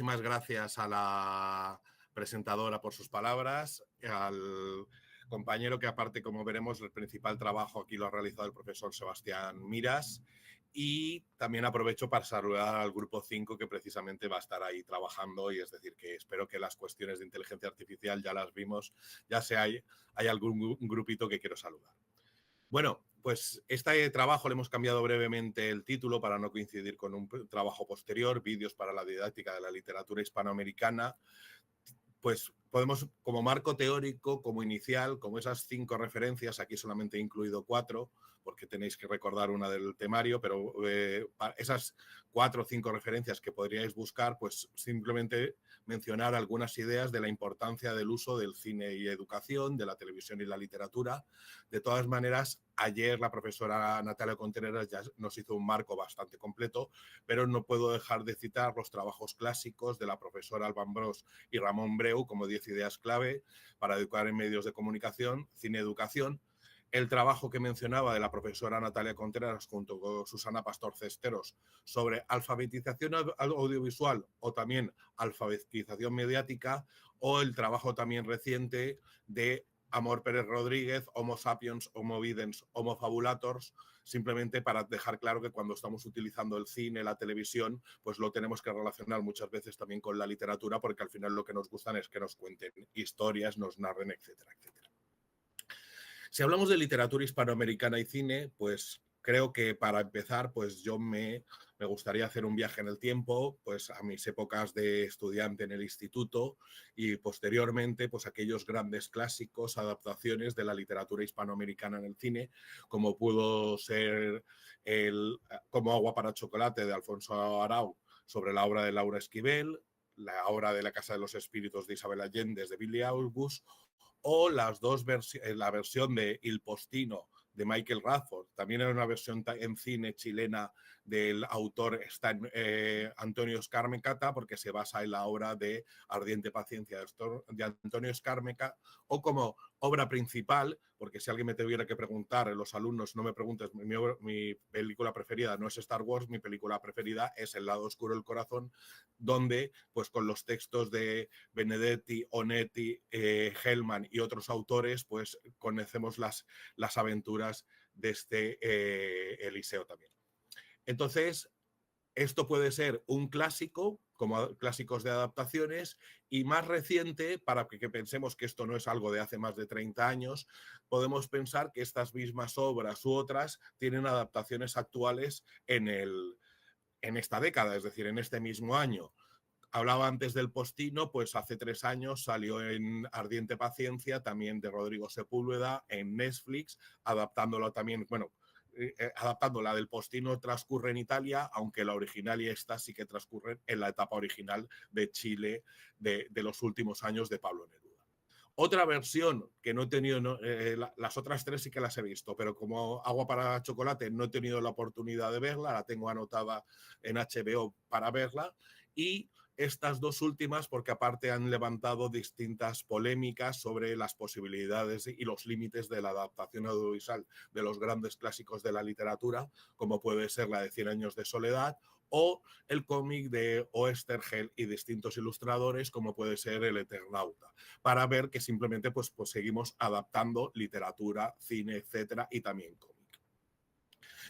muchísimas gracias a la presentadora por sus palabras, al compañero que aparte, como veremos, el principal trabajo aquí lo ha realizado el profesor Sebastián Miras, y también aprovecho para saludar al grupo 5 que precisamente va a estar ahí trabajando, y es decir, que espero que las cuestiones de inteligencia artificial ya las vimos, ya sé, hay algún grupito que quiero saludar. Bueno, pues este trabajo le hemos cambiado brevemente el título para no coincidir con un trabajo posterior, Vídeos para la didáctica de la literatura hispanoamericana. Pues podemos, como marco teórico, como inicial, como esas 5 referencias, aquí solamente he incluido 4, porque tenéis que recordar una del temario, pero esas 4 o 5 referencias que podríais buscar, pues simplemente mencionar algunas ideas de la importancia del uso del cine y educación, de la televisión y la literatura. De todas maneras, ayer la profesora Natalia Contreras ya nos hizo un marco bastante completo, pero no puedo dejar de citar los trabajos clásicos de la profesora Alba Ambrós y Ramón Breu como 10 ideas clave para educar en medios de comunicación, cine, educación. El trabajo que mencionaba de la profesora Natalia Contreras junto con Susana Pastor Cesteros sobre alfabetización audiovisual o también alfabetización mediática, o el trabajo también reciente de Amor Pérez Rodríguez, Homo sapiens, Homo videns, Homo fabulators, simplemente para dejar claro que cuando estamos utilizando el cine, la televisión, pues lo tenemos que relacionar muchas veces también con la literatura, porque al final lo que nos gustan es que nos cuenten historias, nos narren, etcétera, etcétera. Si hablamos de literatura hispanoamericana y cine, pues creo que para empezar, pues yo me gustaría hacer un viaje en el tiempo, pues a mis épocas de estudiante en el instituto y posteriormente, pues aquellos grandes clásicos, adaptaciones de la literatura hispanoamericana en el cine, como pudo ser Como agua para chocolate de Alfonso Arau sobre la obra de Laura Esquivel, la obra de La Casa de los Espíritus de Isabel Allende de Billy August, o la versión de Il Postino de Michael Radford. También era una versión en cine chilena del autor Antonio Escarmecata, porque se basa en la obra de Ardiente Paciencia de Antonio Escarmeca, o como obra principal, porque si alguien me tuviera que preguntar, los alumnos, no me preguntes, mi película preferida no es Star Wars, mi película preferida es El lado oscuro del corazón, donde pues con los textos de Benedetti, Onetti, Hellman y otros autores, pues conocemos las aventuras de Eliseo también. Entonces, esto puede ser un clásico, como clásicos de adaptaciones, y más reciente, para que pensemos que esto no es algo de hace más de 30 años, podemos pensar que estas mismas obras u otras tienen adaptaciones actuales en esta década, es decir, en este mismo año. Hablaba antes del Postino, pues hace 3 años salió en Ardiente Paciencia, también de Rodrigo Sepúlveda, en Netflix, adaptándolo también, bueno, adaptando la del Postino transcurre en Italia, aunque la original y esta sí que transcurren en la etapa original de Chile de los últimos años de Pablo Neruda. Otra versión que no he tenido, las otras 3 sí que las he visto, pero como Agua para Chocolate no he tenido la oportunidad de verla, la tengo anotada en HBO para verla, y estas 2 últimas porque aparte han levantado distintas polémicas sobre las posibilidades y los límites de la adaptación audiovisual de los grandes clásicos de la literatura, como puede ser la de 100 años de soledad, o el cómic de Oesterheld y distintos ilustradores, como puede ser El Eternauta, para ver que simplemente pues seguimos adaptando literatura, cine, etcétera, y también cómic.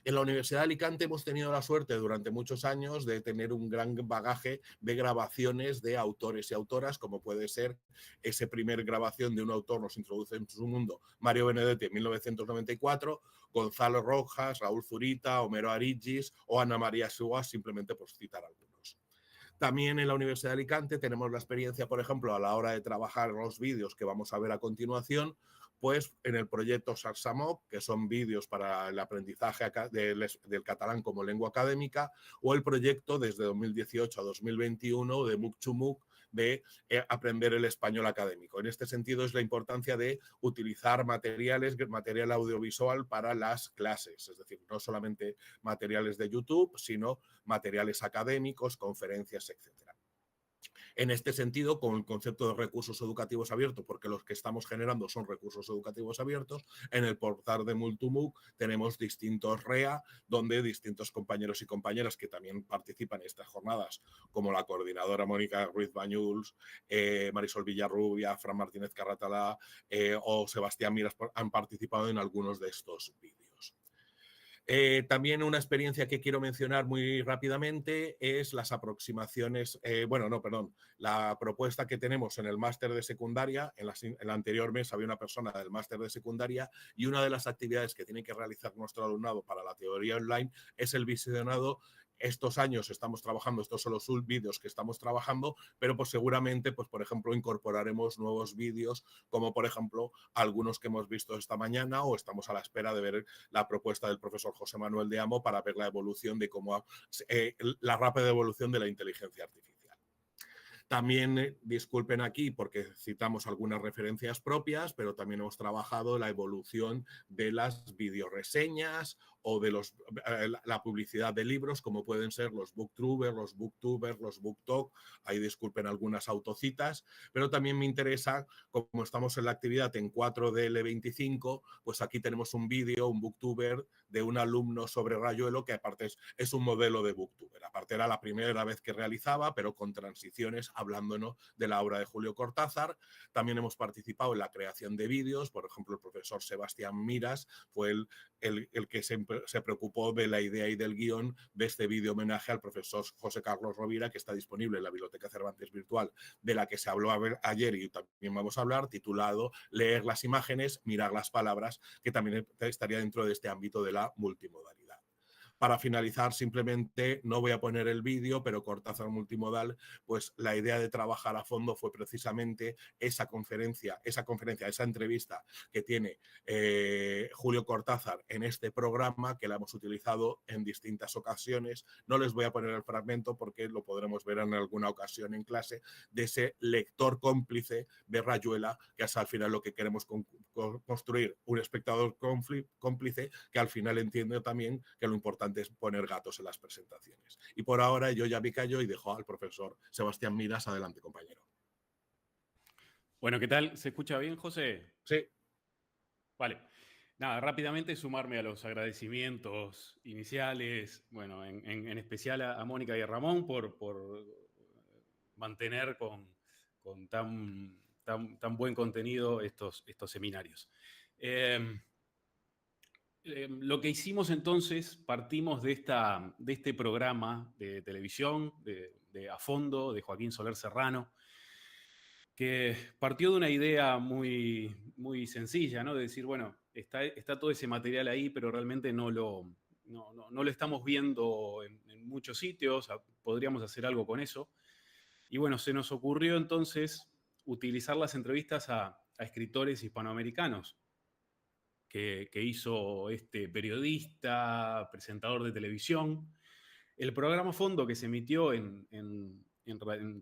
En la Universidad de Alicante hemos tenido la suerte durante muchos años de tener un gran bagaje de grabaciones de autores y autoras, como puede ser esa primera grabación de un autor nos introduce en su mundo, Mario Benedetti en 1994, Gonzalo Rojas, Raúl Zurita, Homero Arigis o Ana María Suárez, simplemente por citar algunos. También en la Universidad de Alicante tenemos la experiencia, por ejemplo, a la hora de trabajar los vídeos que vamos a ver a continuación, pues en el proyecto Sarsamop, que son vídeos para el aprendizaje del catalán como lengua académica, o el proyecto desde 2018 a 2021 de MOOC to MOOC de aprender el español académico. En este sentido es la importancia de utilizar material audiovisual para las clases, es decir, no solamente materiales de YouTube, sino materiales académicos, conferencias, etcétera. En este sentido, con el concepto de recursos educativos abiertos, porque los que estamos generando son recursos educativos abiertos, en el portal de Multimook tenemos distintos REA, donde distintos compañeros y compañeras que también participan en estas jornadas, como la coordinadora Mónica Ruiz Bañuls, Marisol Villarrubia, Fran Martínez Carratalá o Sebastián Miras, han participado en algunos de estos vídeos. También una experiencia que quiero mencionar muy rápidamente es las aproximaciones, la propuesta que tenemos en el máster de secundaria. En el anterior mes había una persona del máster de secundaria y una de las actividades que tiene que realizar nuestro alumnado para la teoría online es el visionado. Estos años estamos trabajando, estos son los vídeos que estamos trabajando, pero pues seguramente, pues por ejemplo, incorporaremos nuevos vídeos, como por ejemplo algunos que hemos visto esta mañana, o estamos a la espera de ver la propuesta del profesor José Manuel de Amo para ver la evolución de cómo la rápida evolución de la inteligencia artificial. También disculpen aquí porque citamos algunas referencias propias, pero también hemos trabajado la evolución de las videoreseñas o de la publicidad de libros, como pueden ser los booktubers, los booktalk. Ahí disculpen algunas autocitas, pero también me interesa, como estamos en la actividad en 4DL25, pues aquí tenemos un vídeo, un booktuber de un alumno sobre Rayuelo, que aparte es un modelo de booktuber. Aparte era la primera vez que realizaba, pero con transiciones hablándonos de la obra de Julio Cortázar. También hemos participado en la creación de vídeos. Por ejemplo, el profesor Sebastián Miras fue el que se preocupó de la idea y del guión de este vídeo homenaje al profesor José Carlos Rovira, que está disponible en la Biblioteca Cervantes Virtual, de la que se habló ayer y también vamos a hablar, titulado Leer las imágenes, mirar las palabras, que también estaría dentro de este ámbito de la multimodalidad. Para finalizar, simplemente no voy a poner el vídeo, pero Cortázar Multimodal, pues la idea de trabajar a fondo fue precisamente esa conferencia, esa entrevista que tiene Julio Cortázar en este programa, que la hemos utilizado en distintas ocasiones. No les voy a poner el fragmento porque lo podremos ver en alguna ocasión en clase, de ese lector cómplice de Rayuela, que es al final lo que queremos construir, un espectador cómplice que al final entiende también que lo importante es poner gatos en las presentaciones. Y por ahora yo ya me callo y dejo al profesor Sebastián Miras. Adelante, compañero. Bueno, ¿qué tal? ¿Se escucha bien, José? Sí. Vale. Nada, rápidamente sumarme a los agradecimientos iniciales, bueno, en especial a Mónica y a Ramón por mantener con tan buen contenido estos seminarios. Lo que hicimos entonces, partimos de este programa de televisión, de A Fondo, de Joaquín Soler Serrano, que partió de una idea muy, muy sencilla, ¿no? De decir, bueno, está todo ese material ahí, pero realmente no lo estamos viendo en muchos sitios, podríamos hacer algo con eso. Y bueno, se nos ocurrió entonces utilizar las entrevistas a escritores hispanoamericanos que hizo este periodista, presentador de televisión. El programa Fondo, que se emitió en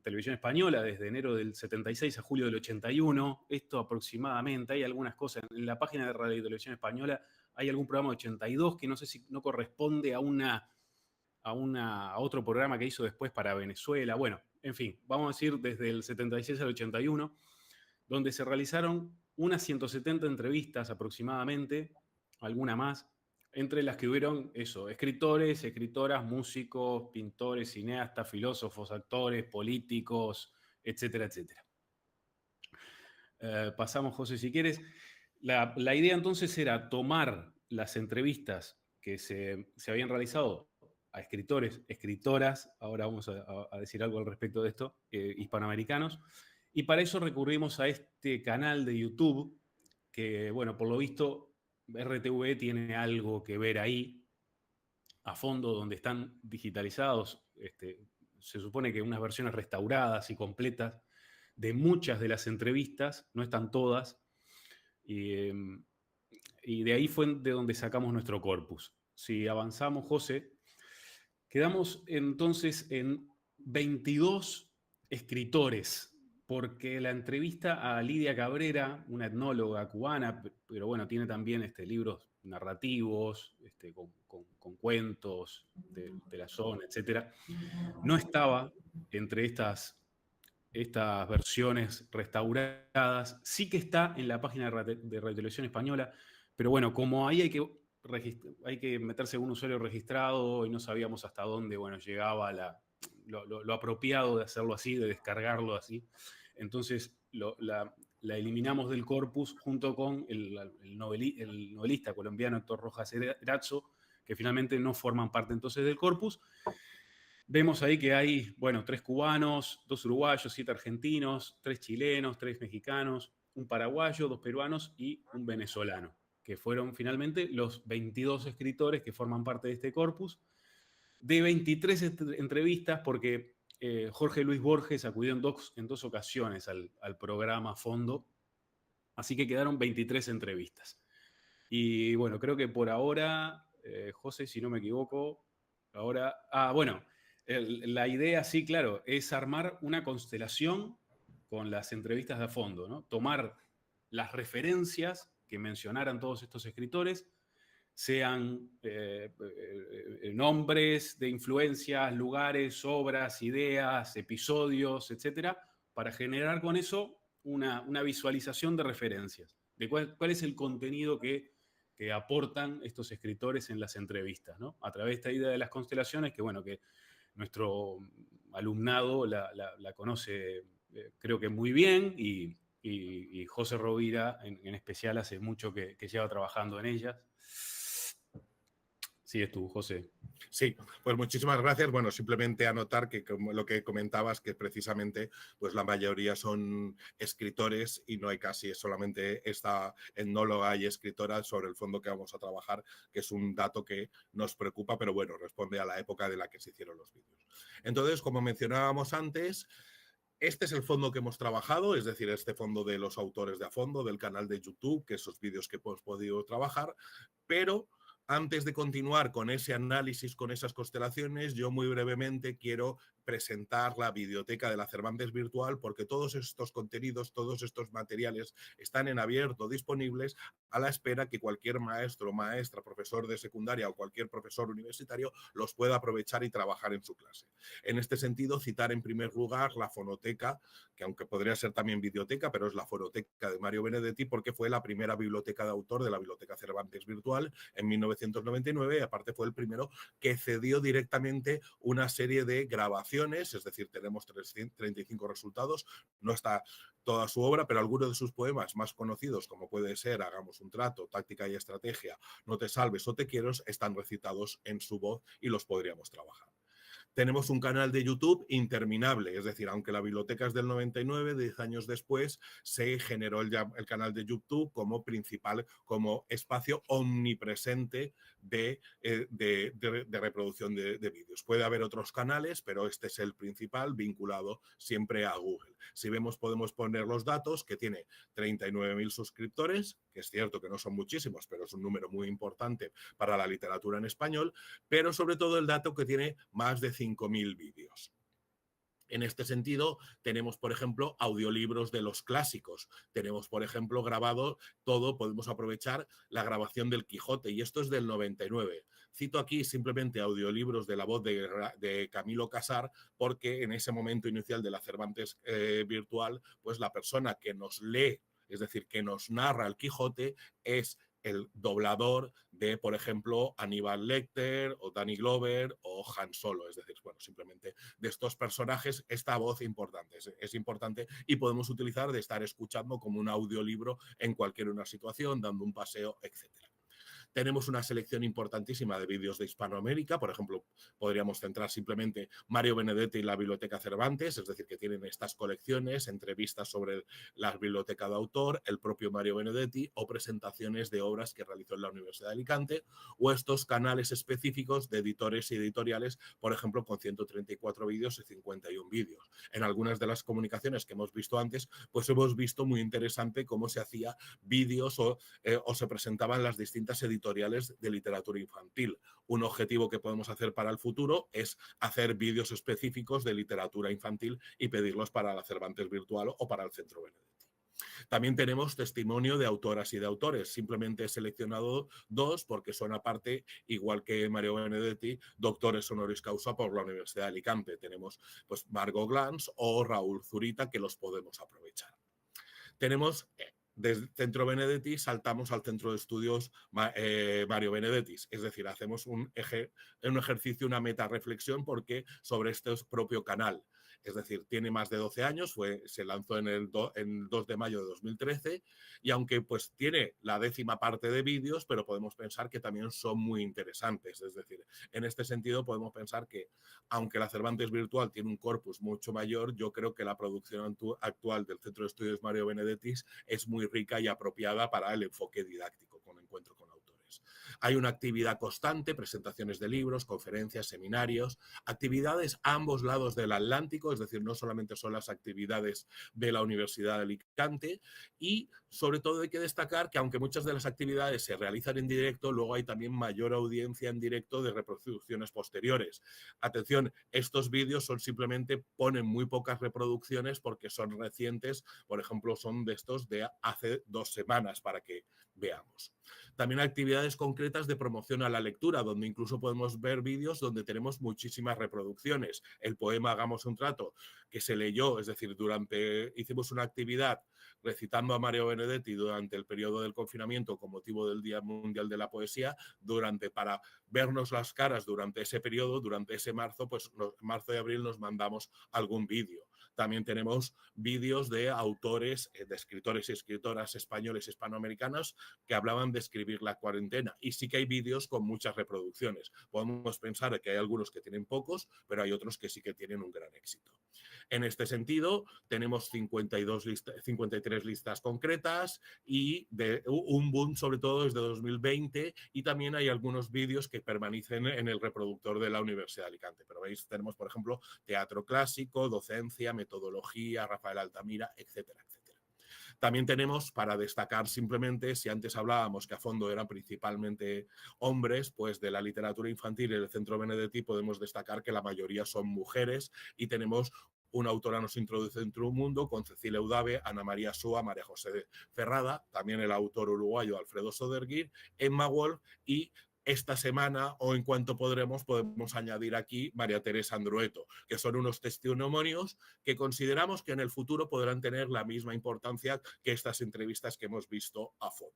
televisión española desde enero del 76 a julio del 81, esto aproximadamente, hay algunas cosas, en la página de Radio y Televisión Española hay algún programa de 82 que no sé si no corresponde a otro programa que hizo después para Venezuela. Bueno, en fin, vamos a decir desde el 76 al 81, donde se realizaron unas 170 entrevistas aproximadamente, alguna más, entre las que hubieron escritores, escritoras, músicos, pintores, cineastas, filósofos, actores, políticos, etcétera, etcétera. Pasamos, José, si quieres. La idea entonces era tomar las entrevistas que se habían realizado a escritores, escritoras, ahora vamos a decir algo al respecto de esto, hispanoamericanos, y para eso recurrimos a este canal de YouTube, que, bueno, por lo visto, RTV tiene algo que ver ahí, a fondo, donde están digitalizados, se supone que unas versiones restauradas y completas de muchas de las entrevistas, no están todas, y de ahí fue de donde sacamos nuestro corpus. Si avanzamos, José, quedamos entonces en 22 escritores, porque la entrevista a Lidia Cabrera, una etnóloga cubana, pero bueno, tiene también libros narrativos, con cuentos de la zona, etc., no estaba entre estas estas versiones restauradas. Sí que está en la página de Radio Televisión Española, pero bueno, como ahí hay que meterse en un usuario registrado y no sabíamos hasta dónde, bueno, llegaba lo apropiado de hacerlo así, de descargarlo así. Entonces la eliminamos del corpus junto con el novelista colombiano Héctor Rojas Erazo, que finalmente no forman parte entonces del corpus. Vemos ahí que hay, bueno, 3 cubanos, 2 uruguayos, 7 argentinos, 3 chilenos, 3 mexicanos, un paraguayo, 2 peruanos y un venezolano, que fueron finalmente los 22 escritores que forman parte de este corpus. De 23 entrevistas, porque Jorge Luis Borges acudió en dos ocasiones al programa a fondo, así que quedaron 23 entrevistas. Y bueno, creo que por ahora, José, si no me equivoco, ahora... bueno, la idea, sí, claro, es armar una constelación con las entrevistas de a fondo, ¿no? Tomar las referencias que mencionaran todos estos escritores, sean nombres de influencias, lugares, obras, ideas, episodios, etcétera, para generar con eso una visualización de referencias, de cuál es el contenido que aportan estos escritores en las entrevistas, ¿no? A través de esta idea de las constelaciones, que bueno, que nuestro alumnado la conoce, creo que muy bien, y José Rovira en especial hace mucho que lleva trabajando en ellas. Sigues tú, José. Sí, pues muchísimas gracias. Bueno, simplemente anotar que como lo que comentabas, que precisamente pues la mayoría son escritores y no hay casi, solamente esta etnóloga y escritora sobre el fondo que vamos a trabajar, que es un dato que nos preocupa, pero bueno, responde a la época de la que se hicieron los vídeos. Entonces, como mencionábamos antes, este es el fondo que hemos trabajado, es decir, este fondo de los autores de a fondo, del canal de YouTube, que esos vídeos que hemos podido trabajar, pero antes de continuar con ese análisis, con esas constelaciones, yo muy brevemente quiero presentar la biblioteca de la Cervantes Virtual, porque todos estos contenidos, todos estos materiales están en abierto, disponibles, a la espera que cualquier maestro, maestra, profesor de secundaria o cualquier profesor universitario los pueda aprovechar y trabajar en su clase. En este sentido, citar en primer lugar la fonoteca, que aunque podría ser también biblioteca, pero es la fonoteca de Mario Benedetti, porque fue la primera biblioteca de autor de la Biblioteca Cervantes Virtual en 1999, y aparte fue el primero que cedió directamente una serie de grabaciones, es decir, tenemos 335 resultados, no está toda su obra, pero algunos de sus poemas más conocidos, como puede ser Hagamos un trato, Táctica y estrategia, No te salves o te quiero, están recitados en su voz y los podríamos trabajar. Tenemos un canal de YouTube interminable, es decir, aunque la biblioteca es del 99, 10 años después se generó el canal de YouTube como principal, como espacio omnipresente de reproducción de vídeos. Puede haber otros canales, pero este es el principal, vinculado siempre a Google. Si vemos, podemos poner los datos, que tiene 39.000 suscriptores, que es cierto que no son muchísimos, pero es un número muy importante para la literatura en español, pero sobre todo el dato que tiene más de 5.000 vídeos. En este sentido, tenemos, por ejemplo, audiolibros de los clásicos. Tenemos, por ejemplo, grabado todo, podemos aprovechar la grabación del Quijote, y esto es del 99. Cito aquí simplemente audiolibros de la voz de Camilo Casar, porque en ese momento inicial de la Cervantes Virtual, pues la persona que nos lee, es decir, que nos narra el Quijote, es el doblador de, por ejemplo, Aníbal Lecter o Danny Glover o Han Solo. Es decir, bueno, simplemente de estos personajes, esta voz importante, es importante, y podemos utilizar de estar escuchando como un audiolibro en cualquier una situación, dando un paseo, etcétera. Tenemos una selección importantísima de vídeos de Hispanoamérica, por ejemplo, podríamos centrar simplemente Mario Benedetti y la Biblioteca Cervantes, es decir, que tienen estas colecciones, entrevistas sobre la biblioteca de autor, el propio Mario Benedetti, o presentaciones de obras que realizó en la Universidad de Alicante, o estos canales específicos de editores y editoriales, por ejemplo, con 134 vídeos y 51 vídeos. En algunas de las comunicaciones que hemos visto antes, pues hemos visto muy interesante cómo se hacía vídeos o se presentaban las distintas editoriales de literatura infantil. Un objetivo que podemos hacer para el futuro es hacer vídeos específicos de literatura infantil y pedirlos para la Cervantes Virtual o para el Centro Benedetti. También tenemos testimonio de autoras y de autores. Simplemente he seleccionado 2 porque son aparte, igual que Mario Benedetti, doctores honoris causa por la Universidad de Alicante. Tenemos pues Margot Glantz o Raúl Zurita que los podemos aprovechar. Tenemos desde el Centro Benedetti saltamos al Centro de Estudios Mario Benedetti, es decir, hacemos un ejercicio, una metarreflexión porque sobre este propio canal. Es decir, tiene más de 12 años, se lanzó en 2 de mayo de 2013 y aunque pues tiene la 10ª parte de vídeos, pero podemos pensar que también son muy interesantes. Es decir, en este sentido podemos pensar que aunque la Cervantes Virtual tiene un corpus mucho mayor, yo creo que la producción actual del Centro de Estudios Mario Benedetti es muy rica y apropiada para el enfoque didáctico con encuentro con autores. Hay una actividad constante, presentaciones de libros, conferencias, seminarios, actividades a ambos lados del Atlántico, es decir, no solamente son las actividades de la Universidad de Alicante y sobre todo hay que destacar que aunque muchas de las actividades se realizan en directo, luego hay también mayor audiencia en directo de reproducciones posteriores. Atención, estos vídeos simplemente ponen muy pocas reproducciones porque son recientes, por ejemplo, son de estos de hace 2 semanas para que veamos. También actividades concretas de promoción a la lectura, donde incluso podemos ver vídeos donde tenemos muchísimas reproducciones. El poema Hagamos un trato, que se leyó, es decir, hicimos una actividad recitando a Mario Benedetti durante el periodo del confinamiento con motivo del Día Mundial de la Poesía, para vernos las caras durante ese periodo, durante ese marzo, pues marzo y abril nos mandamos algún vídeo. También tenemos vídeos de autores, de escritores y escritoras españoles, hispanoamericanos, que hablaban de escribir la cuarentena. Y sí que hay vídeos con muchas reproducciones. Podemos pensar que hay algunos que tienen pocos, pero hay otros que sí que tienen un gran éxito. En este sentido, tenemos 53 listas concretas y un boom sobre todo desde 2020 y también hay algunos vídeos que permanecen en el reproductor de la Universidad de Alicante. Pero veis, tenemos, por ejemplo, teatro clásico, docencia, metodología, Rafael Altamira, etcétera, etcétera. También tenemos, para destacar simplemente, si antes hablábamos que a fondo eran principalmente hombres, pues de la literatura infantil y del Centro Benedetti podemos destacar que la mayoría son mujeres y tenemos una autora nos introduce en un mundo con Cecilia Udave, Ana María Súa, María José Ferrada, también el autor uruguayo Alfredo Soderguir, Emma Wolf y esta semana o en cuanto podemos añadir aquí María Teresa Andrueto, que son unos testimonios que consideramos que en el futuro podrán tener la misma importancia que estas entrevistas que hemos visto a fondo.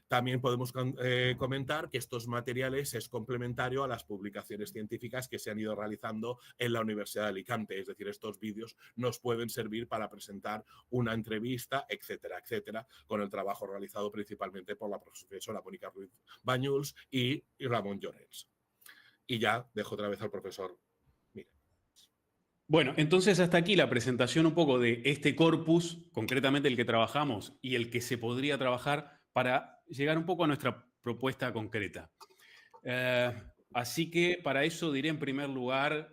También podemos comentar que estos materiales es complementario a las publicaciones científicas que se han ido realizando en la Universidad de Alicante. Es decir, estos vídeos nos pueden servir para presentar una entrevista, etcétera, etcétera, con el trabajo realizado principalmente por la profesora Mónica Ruiz Bañuls y Ramón Llorens. Y ya dejo otra vez al profesor. Mira. Bueno, entonces hasta aquí la presentación un poco de este corpus, concretamente el que trabajamos y el que se podría trabajar para llegar un poco a nuestra propuesta concreta. Así que para eso diré en primer lugar,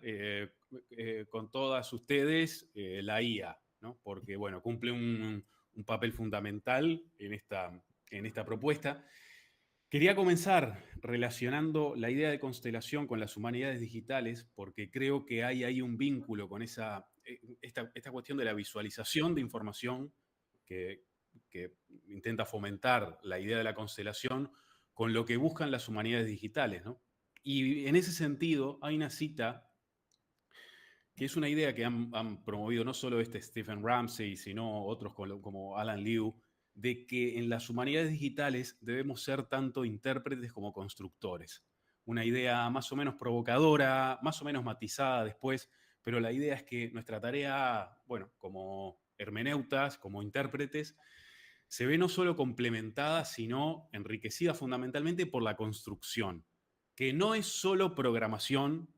con todas ustedes, la IA, ¿no? Porque bueno, cumple un papel fundamental en esta propuesta. Quería comenzar relacionando la idea de constelación con las humanidades digitales, porque creo que hay ahí un vínculo con esta cuestión de la visualización de información que intenta fomentar la idea de la constelación con lo que buscan las humanidades digitales, ¿no? Y en ese sentido hay una cita que es una idea que han promovido no solo Stephen Ramsey, sino otros como Alan Liu, de que en las humanidades digitales debemos ser tanto intérpretes como constructores. Una idea más o menos provocadora, más o menos matizada después, pero la idea es que nuestra tarea, bueno, como hermeneutas, como intérpretes, se ve no solo complementada, sino enriquecida fundamentalmente por la construcción, que no es solo programación,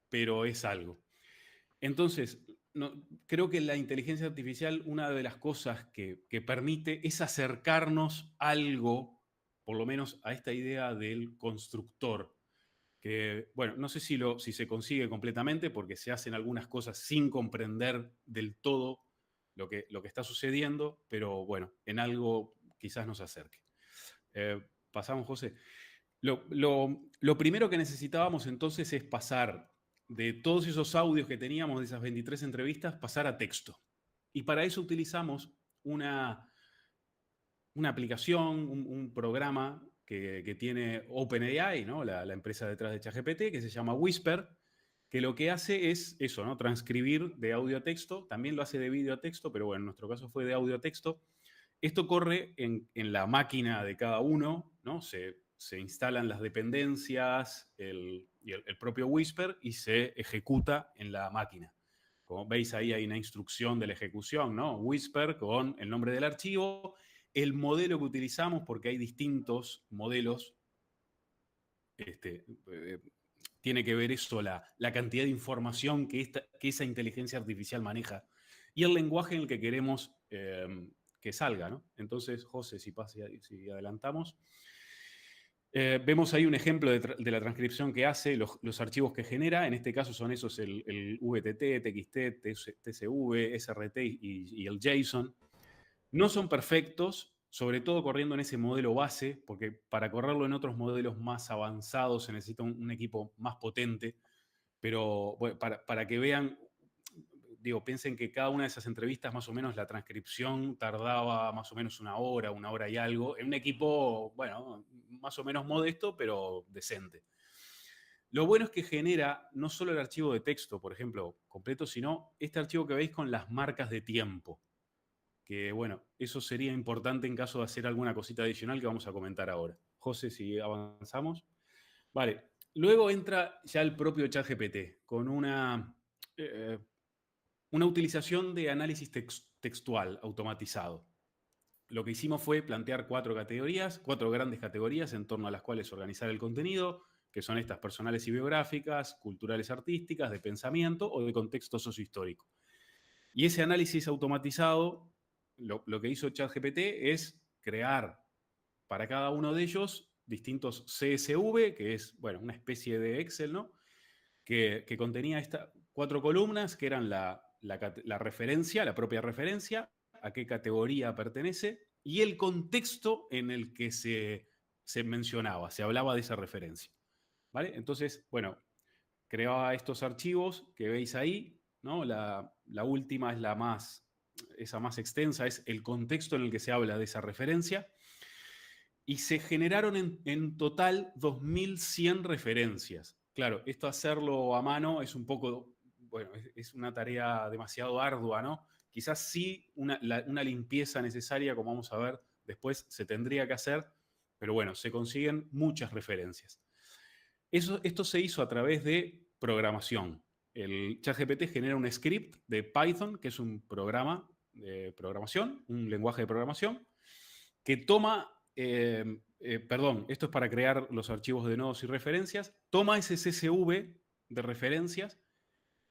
pero es algo. Entonces, creo que la inteligencia artificial, una de las cosas que permite es acercarnos algo, por lo menos a esta idea del constructor, que, bueno, no sé si se consigue completamente porque se hacen algunas cosas sin comprender del todo lo que está sucediendo, pero bueno, en algo quizás nos acerque. Pasamos, José. Lo primero que necesitábamos entonces es pasar de todos esos audios que teníamos de esas 23 entrevistas, pasar a texto. Y para eso utilizamos una aplicación, un programa que tiene OpenAI, ¿no? La empresa detrás de ChatGPT, que se llama Whisper, que lo que hace es eso, ¿no? Transcribir de audio a texto, también lo hace de vídeo a texto, pero bueno, en nuestro caso fue de audio a texto. Esto corre en la máquina de cada uno, ¿no? Se instalan las dependencias, el propio Whisper y se ejecuta en la máquina. Como veis ahí hay una instrucción de la ejecución, ¿no? Whisper con el nombre del archivo, el modelo que utilizamos, porque hay distintos modelos. Tiene que ver eso, la cantidad de información que esa inteligencia artificial maneja y el lenguaje en el que queremos que salga, ¿no? Entonces, José, si adelantamos, vemos ahí un ejemplo de la transcripción que hace, los archivos que genera. En este caso son esos, el VTT, TXT, TCV, SRT y el JSON. No son perfectos, sobre todo corriendo en ese modelo base, porque para correrlo en otros modelos más avanzados se necesita un equipo más potente, pero bueno, para que vean, digo, piensen que cada una de esas entrevistas, más o menos la transcripción tardaba más o menos una hora y algo, en un equipo, bueno, más o menos modesto, pero decente. Lo bueno es que genera no solo el archivo de texto, por ejemplo, completo, sino este archivo que veis con las marcas de tiempo. Que bueno, eso sería importante en caso de hacer alguna cosita adicional que vamos a comentar ahora. José, si avanzamos. Vale, luego entra ya el propio ChatGPT con una utilización de análisis textual automatizado. Lo que hicimos fue plantear 4 grandes categorías en torno a las cuales organizar el contenido, que son estas personales y biográficas, culturales artísticas, de pensamiento o de contexto sociohistórico. Y ese análisis automatizado, lo que hizo ChatGPT es crear para cada uno de ellos distintos CSV, que es, bueno, una especie de Excel, ¿no? Que contenía estas 4 columnas, que eran la referencia, la propia referencia, a qué categoría pertenece, y el contexto en el que se mencionaba, se hablaba de esa referencia. ¿Vale? Entonces, bueno, creaba estos archivos que veis ahí, ¿no? La última es esa más extensa, es el contexto en el que se habla de esa referencia. Y se generaron en total 2100 referencias. Claro, esto hacerlo a mano es un poco, bueno, es una tarea demasiado ardua, ¿no? Quizás sí una limpieza necesaria, como vamos a ver después, se tendría que hacer, pero bueno, se consiguen muchas referencias. Esto se hizo a través de programación. El ChatGPT genera un script de Python, que es un programa de programación, un lenguaje de programación, que toma, esto es para crear los archivos de nodos y referencias, toma ese CSV de referencias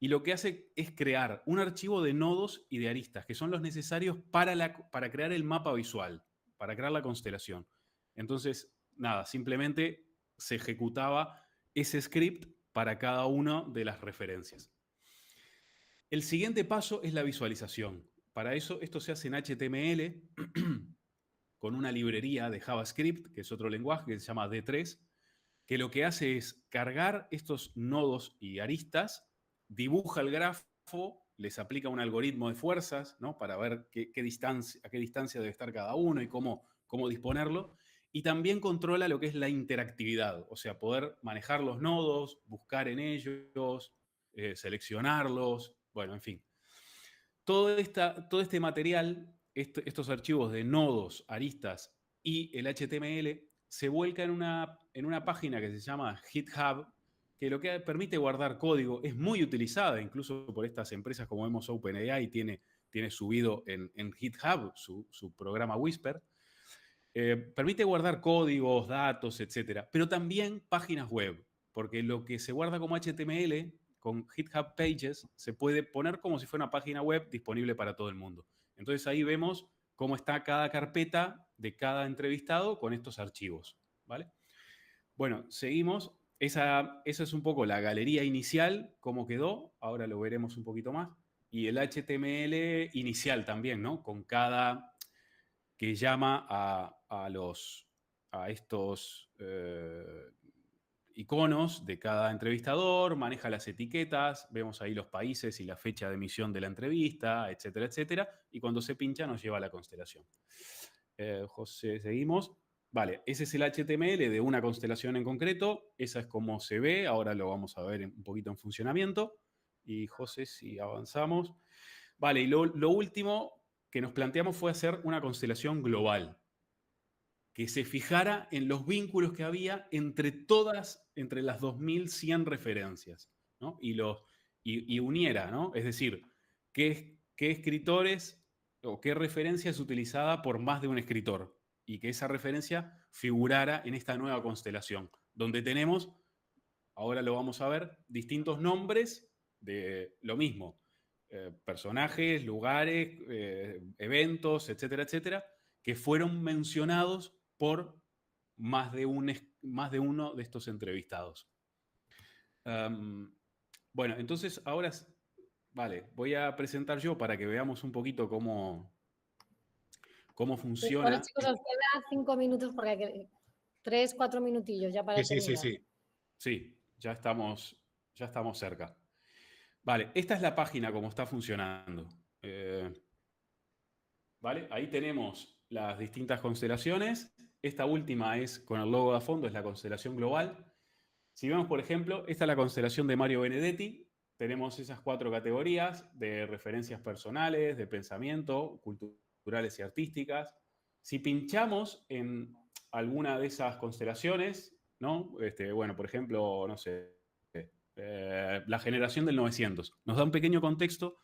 y lo que hace es crear un archivo de nodos y de aristas, que son los necesarios para crear el mapa visual, para crear la constelación. Entonces, nada, simplemente se ejecutaba ese script para cada una de las referencias. El siguiente paso es la visualización. Para eso, esto se hace en HTML con una librería de JavaScript, que es otro lenguaje que se llama D3, que lo que hace es cargar estos nodos y aristas, dibuja el grafo, les aplica un algoritmo de fuerzas, ¿no? Para ver a qué distancia debe estar cada uno y cómo disponerlo. Y también controla lo que es la interactividad, o sea, poder manejar los nodos, buscar en ellos, seleccionarlos, bueno, en fin. Todo este material, estos archivos de nodos, aristas y el HTML se vuelca en una página que se llama GitHub, que lo que permite guardar código, es muy utilizada incluso por estas empresas, como vemos OpenAI tiene subido en GitHub su programa Whisper. Permite guardar códigos, datos, etc. Pero también páginas web, porque lo que se guarda como HTML con GitHub Pages se puede poner como si fuera una página web disponible para todo el mundo. Entonces ahí vemos cómo está cada carpeta de cada entrevistado con estos archivos, ¿vale? Bueno, seguimos. Esa es un poco la galería inicial, cómo quedó. Ahora lo veremos un poquito más. Y el HTML inicial también, ¿no? Con cada que llama a estos iconos de cada entrevistador, maneja las etiquetas, vemos ahí los países y la fecha de emisión de la entrevista, etcétera, etcétera. Y cuando se pincha nos lleva a la constelación. José, seguimos. Vale, ese es el HTML de una constelación en concreto. Esa es como se ve. Ahora lo vamos a ver un poquito en funcionamiento. Y José, si avanzamos. Vale, y lo último que nos planteamos fue hacer una constelación global que se fijara en los vínculos que había entre las 2100 referencias, ¿no? Y uniera, ¿no? Es decir, qué escritores o qué referencia es utilizada por más de un escritor y que esa referencia figurara en esta nueva constelación, donde tenemos, ahora lo vamos a ver, distintos nombres de lo mismo, personajes, lugares, eventos, etcétera, etcétera, que fueron mencionados por más de uno de estos entrevistados. Bueno, entonces ahora, vale, voy a presentar yo para que veamos un poquito cómo funciona. Bueno, chicos, os queda 5 minutos porque 3, 4 minutillos ya para terminar. Sí, ya estamos cerca. Vale, esta es la página como está funcionando. ¿Vale? Ahí tenemos las distintas constelaciones. Esta última es, con el logo de fondo, es la constelación global. Si vemos, por ejemplo, esta es la constelación de Mario Benedetti. Tenemos esas 4 categorías de referencias personales, de pensamiento, culturales y artísticas. Si pinchamos en alguna de esas constelaciones, ¿no? Bueno, por ejemplo, no sé, la generación del 900. Nos da un pequeño contexto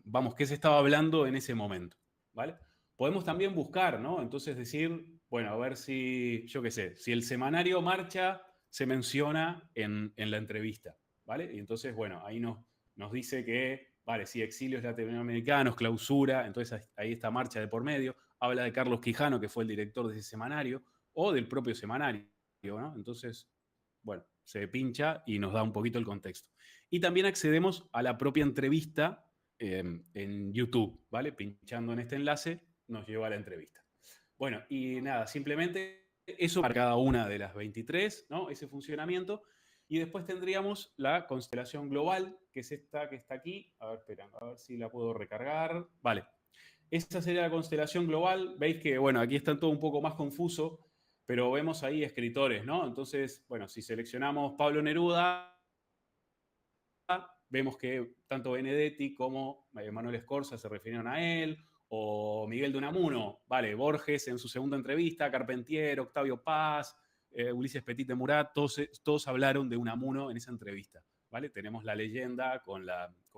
vamos, qué se estaba hablando en ese momento, ¿vale? Podemos también buscar, ¿no? Entonces decir, bueno, a ver si, yo qué sé, si el semanario Marcha se menciona en la entrevista, ¿vale? Y entonces, bueno, ahí nos dice que, vale, sí, exilios latinoamericanos, clausura, entonces ahí está Marcha de por medio, habla de Carlos Quijano, que fue el director de ese semanario, o del propio semanario, ¿no? Entonces, bueno, se pincha y nos da un poquito el contexto. Y también accedemos a la propia entrevista en YouTube, ¿vale? Pinchando en este enlace nos lleva a la entrevista. Bueno, y nada, simplemente eso para cada una de las 23, ¿no? Ese funcionamiento. Y después tendríamos la constelación global, que es esta que está aquí. A ver, espera, a ver si la puedo recargar. Vale. Esta sería la constelación global. Veis que, bueno, aquí está todo un poco más confuso, pero vemos ahí escritores, ¿no? Entonces, bueno, si seleccionamos Pablo Neruda, vemos que tanto Benedetti como Manuel Escorza se refirieron a él, o Miguel de Unamuno, vale, Borges en su segunda entrevista, Carpentier, Octavio Paz, Ulises Petit de Murat, todos hablaron de Unamuno en esa entrevista, ¿vale? Tenemos la leyenda con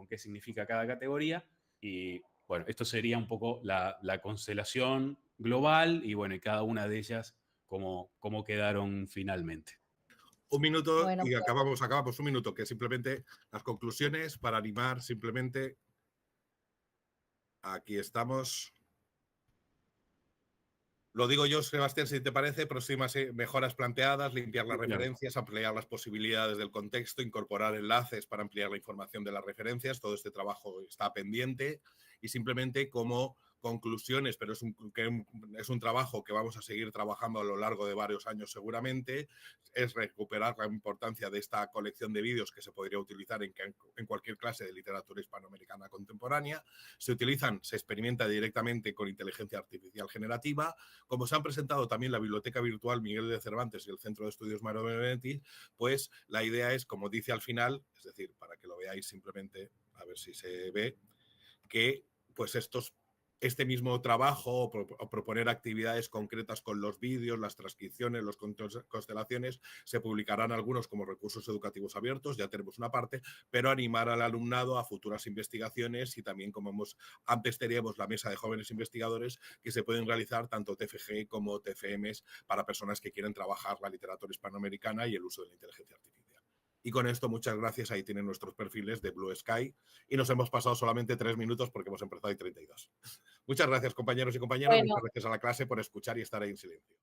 qué significa cada categoría y, bueno, esto sería un poco la constelación global y, bueno, y cada una de ellas cómo quedaron finalmente. Un minuto bueno, y acabamos un minuto, que simplemente las conclusiones para animar simplemente. Aquí estamos. Lo digo yo, Sebastián, si te parece, próximas mejoras planteadas, limpiar las referencias, ampliar las posibilidades del contexto, incorporar enlaces para ampliar la información de las referencias. Todo este trabajo está pendiente y simplemente como conclusiones, pero es un trabajo que vamos a seguir trabajando a lo largo de varios años seguramente, es recuperar la importancia de esta colección de vídeos que se podría utilizar en cualquier clase de literatura hispanoamericana contemporánea. Se experimenta directamente con inteligencia artificial generativa. Como se han presentado también la biblioteca virtual Miguel de Cervantes y el Centro de Estudios Mario Benedetti, pues la idea es, como dice al final, es decir, para que lo veáis simplemente, a ver si se ve, que pues este mismo trabajo o proponer actividades concretas con los vídeos, las transcripciones, las constelaciones, se publicarán algunos como recursos educativos abiertos, ya tenemos una parte, pero animar al alumnado a futuras investigaciones y también, como antes teníamos la mesa de jóvenes investigadores, que se pueden realizar tanto TFG como TFMs para personas que quieren trabajar la literatura hispanoamericana y el uso de la inteligencia artificial. Y con esto, muchas gracias. Ahí tienen nuestros perfiles de Blue Sky. Y nos hemos pasado solamente 3 minutos porque hemos empezado y 32. Muchas gracias, compañeros y compañeras. Muchas gracias a la clase por escuchar y estar ahí en silencio.